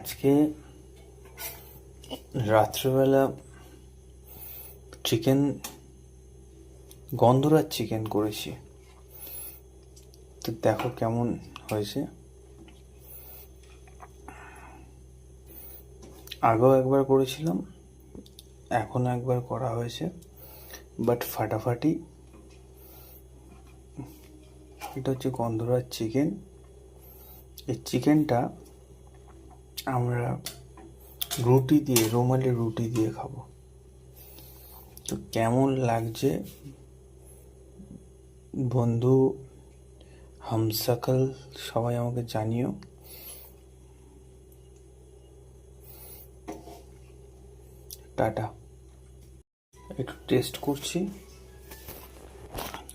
আজকে রাত্রেবেলা চিকেন, গন্ধরাজ চিকেন করেছি। তো দেখো কেমন হয়েছে। আগেও একবার করেছিলাম, এখনো একবার করা হয়েছে, বাট ফাটাফাটি। এটা হচ্ছে গন্ধরাজ চিকেন। এই চিকেনটা আমরা রুটি দিয়ে, রুমালি রুটি দিয়ে খাবো। তো কেমন লাগছে বন্ধু, হামসাকল সবাই আমাকে জানিও। টাটা। একটু টেস্ট করছি,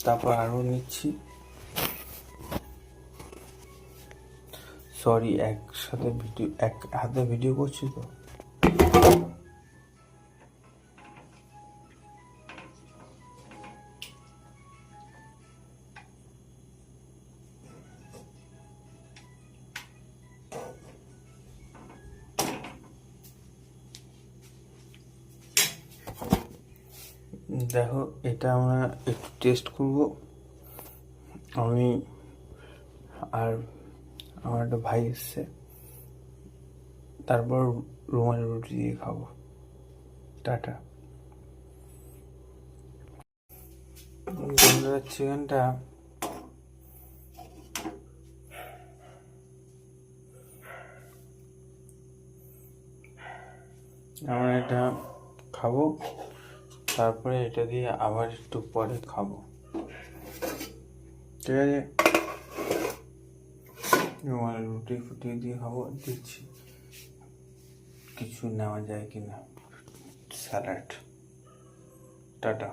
তারপর আরও নিচ্ছি। সরি, একসাথে ভিডিও, এক হাতে ভিডিও করছি তো। দেখো, এটা আমরা একটু টেস্ট করব। আমি আর আমার একটা ভাই এসছে, তারপর রুমালি রুটি দিয়ে খাবো। টাটা। গন্ধরাজ চিকেনটা আমরা এটা খাবো, তারপরে এটা দিয়ে আবার একটু পরে খাবো, ঠিক আছে? রুমালি রুটি ফুটিয়ে দিয়ে খাবো। দিচ্ছি কিছু নেওয়া যায় কিনা, স্যালাড। টাটা।